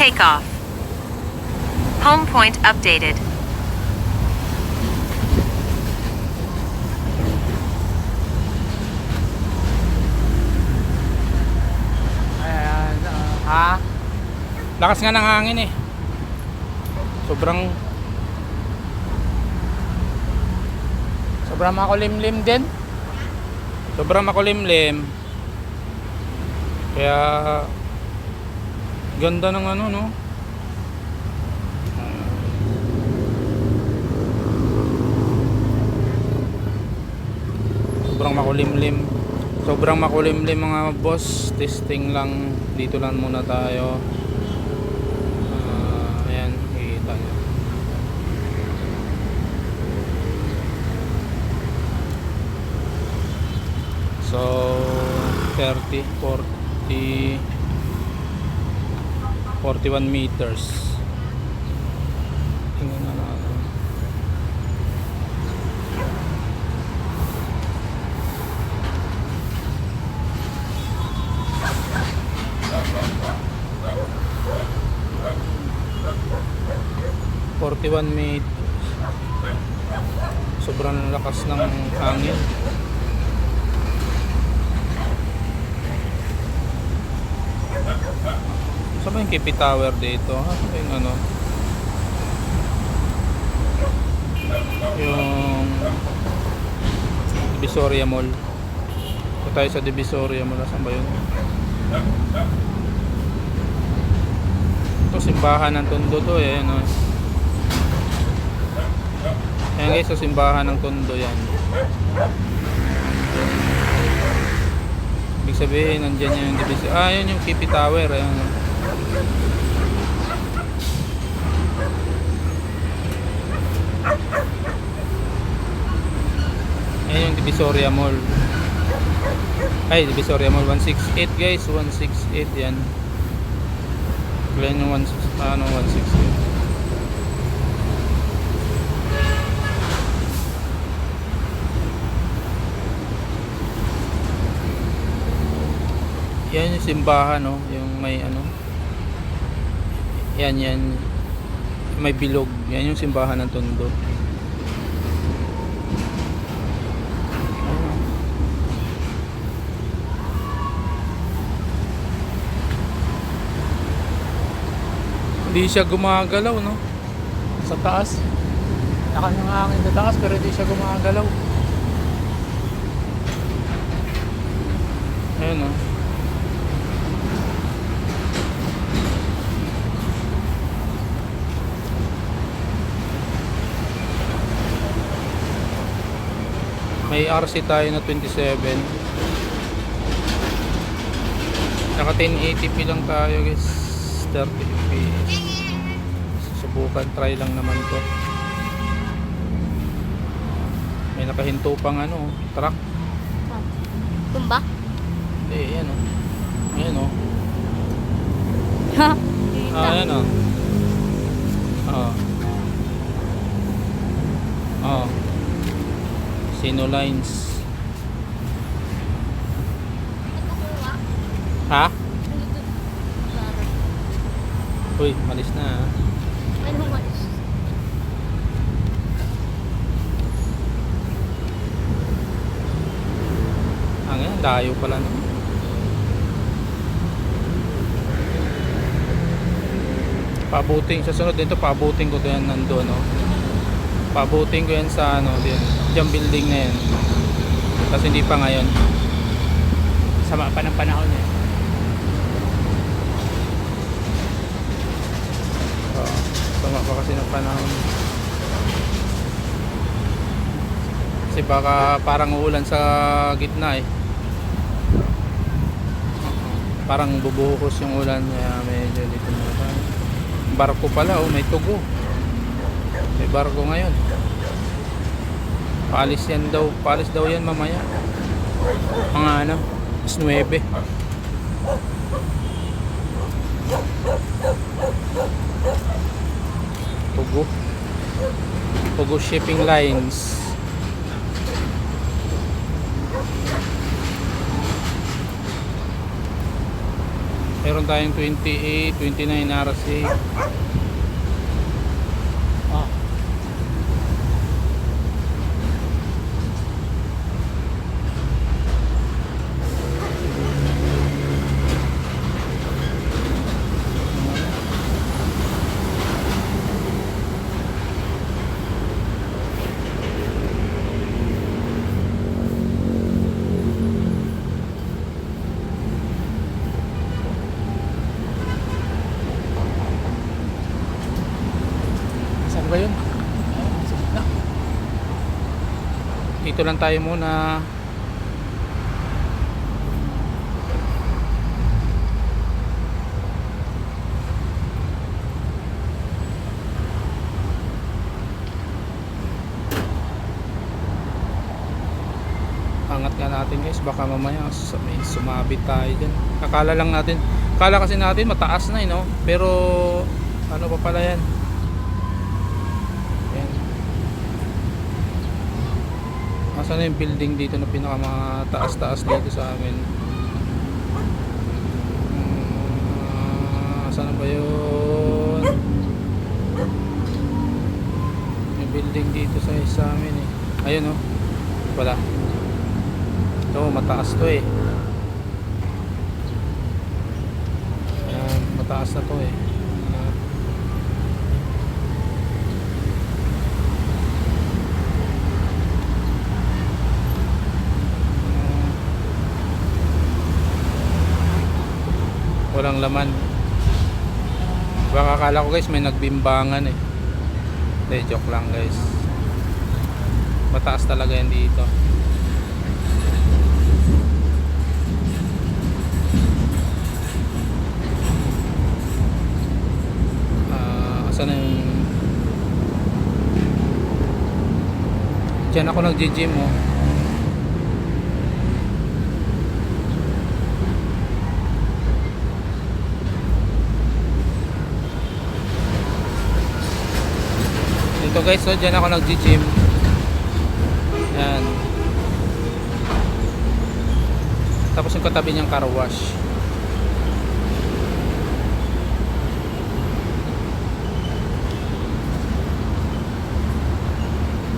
Takeoff. Home point updated. Ayan, ha? Lakas nga ng hangin eh. Sobrang makulimlim din. Sobrang makulimlim. Kaya ganda ng ano, no? Sobrang makulimlim mga boss. Testing lang. Dito lang muna tayo. Ayan, kita nyo. So 30, 40, 41 meters. Tingnan na natin. Sobrang lakas ng hangin. Saan ba yung KP Tower dito? Saan ba yung ano? Yung Divisoria Mall. Ito tayo sa Divisoria Mall. Saan ba yun? Ito simbahan ng Tondo to eh. Ano? Ayan guys, so simbahan ng Tondo yan. Ibig sabihin, nandyan yung Divisoria. Yun yung KP Tower. Ayan. Ayan yung Divisoria Mall. Ay, Divisoria Mall 168 guys, 168 yan. Yan yung 168. Yan yung simbahan, no? Yung may ano. Yan. May bilog. Yan yung simbahan ng Tondo. Hindi siya gumagalaw, no? Sa taas. Lakas ng hangin sa taas pero hindi siya gumagalaw. Ayun, no? May RC tayo na 27. Naka 1080p lang tayo guys. 30 fps. Susubukan, try lang naman to. May nakahinto pang ano, truck. Tumba? Hindi, yan o. Ayan o. Ha? Ayan o. Sino lines? Ha? Uy, malis na. Ano malis? Ngayon, layo pala no. Pabuting, sa sunod dito pabuting ko to yan nandoon, no. Pabuting ko yan sa ano din, yung building na yan. Kasi hindi pa ngayon. Sama pa ng panahon eh. Sama pa kasi ng panahon. Kasi baka parang uulan sa gitna eh. Parang bubuhos yung ulan. Kaya medyo dito na tayo. Barko pala, oh, may tugo. May barko ngayon. Paalis yan daw. Paalis daw yan mamaya. Mga ano, 9. Tugo shipping lines. Meron tayong 28, 29 RC. Ah. Saan ba yun? Sa gitna. Dito lang tayo muna. Angat nga natin guys, baka mamaya may sumabit tayo dyan. Akala lang natin, akala kasi natin mataas na no? Pero ano pa pala yan? Yan. Asan na yung building dito na pinakamataas-taas dito sa amin? Saan na ba yun? Yung building dito sa amin eh. Ayun oh. Wala. Ito, mataas to eh. Ayan, mataas na to eh. Walang laman. Baka akala ko guys may nagbimbangan eh. Hindi, joke lang guys. Mataas talaga yan dito. Saan na yung diyan ako nag-gym oh. Dito guys so diyan ako nag-gym. Yan. Tapos yung katabi niyang car wash.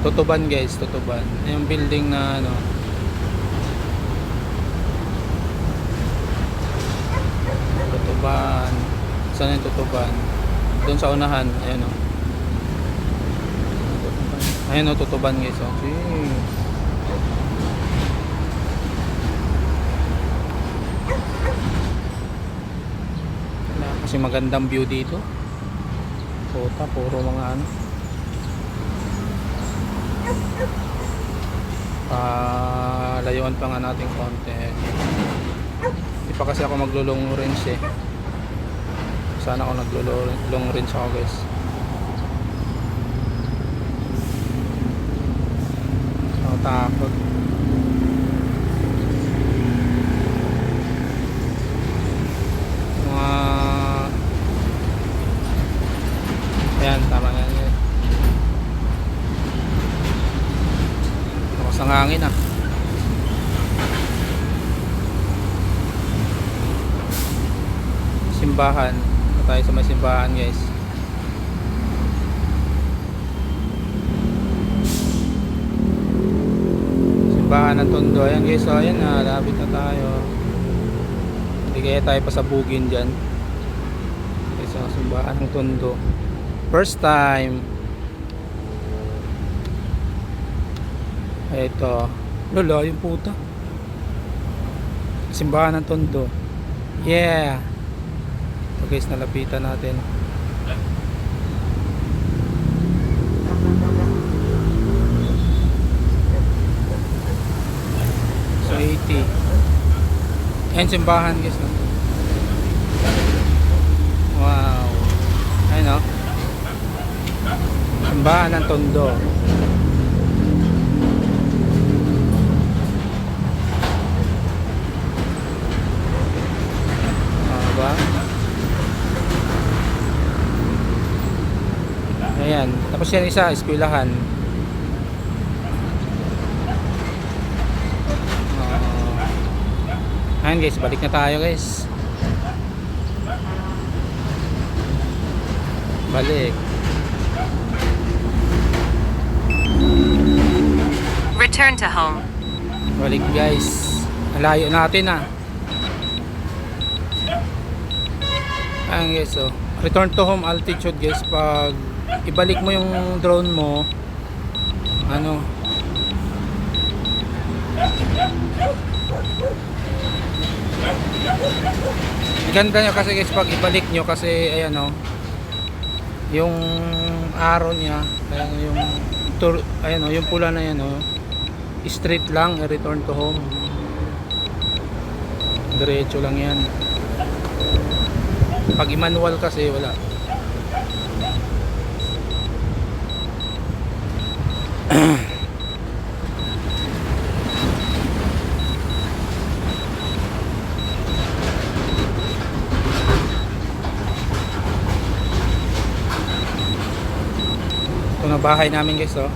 Tutuban guys, Tutuban. Yung building na ano. Tutuban. Saan yung Tutuban? Doon sa unahan, ayun oh. Ayun oh, Tutuban guys. Oh. Jeez. Kasi magandang view dito. Puta, puro mga ano. Layuan pa nga natin konti. Hindi pa kasi ako maglo-long range eh. Sana ako naglo-long range ako guys. Ako takot. Ayan, tama na yan. Lakas ng hangin ah. Simbahan. Tayo sa may simbahan guys. Simbahan ng Tondo. Ayan guys, so ayan na, lapit na tayo. Hindi kaya tayo pasabugin dyan. Okay, so simbahan ng Tondo. First time. Ito. Lolo, yung puta. Simbahan ng Tondo. Yeah. So guys, nalapitan natin. So 80. Ayan simbahan guys. No? Wow. Ayun o. Simbahan ng Tondo. Ba? Ayan. Tapos yan isa, eskwelahan. Ayan guys, balik na tayo guys. Balik. Return to home. Balik guys. Ang layo natin ah. Ayan guys, oh. Return to home altitude guys. Pag ibalik mo yung drone mo, ano, ganda nyo kasi guys pag ibalik nyo kasi ayan o, yung arrow niya, ayan yung ayan o, yung pula na yan o, straight lang, return to home, diretso lang yan. Pag i-manual kasi wala. Ito na bahay namin guys oh.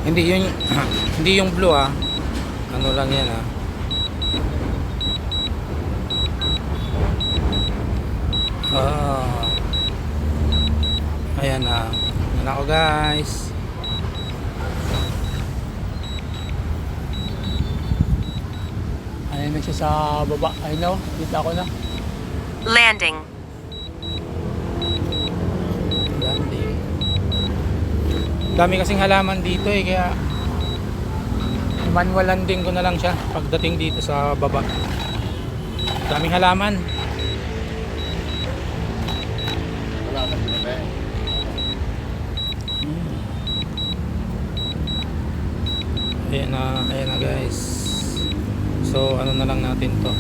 Hindi yung hindi yung blue ah. Ano lang yan ah. Ayan na. Ayan ako guys. Ayan na siya sa baba. Ayun na. Dito ako na. Landing. Landing. Dami kasing halaman dito eh. Kaya manual landing ko na lang siya pagdating dito sa baba. Daming halaman. Ayan na guys. So ano na lang natin to.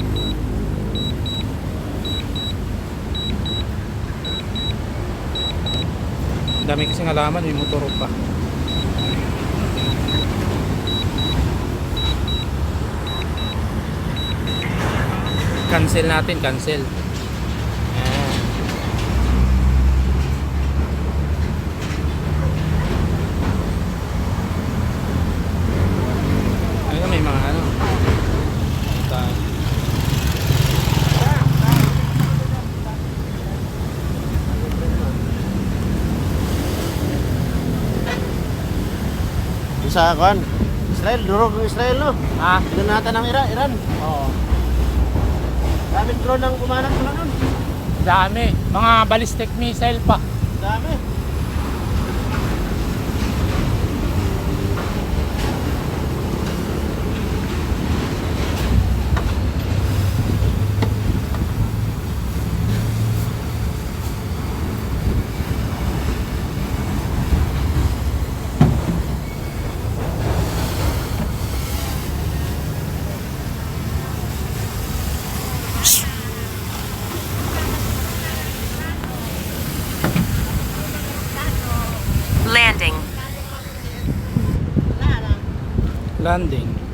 Dami kasing halaman, may motor pa. Cancel natin, cancel. Ayan. Ayun, may mga ano. Sa kan Israel, durog ng Israel no. Ah, Pinanatan ng Iran. oo. Daming drone ang kumanak na nun. Dami. Mga ballistic missile pa. Dami. Landing. Landing.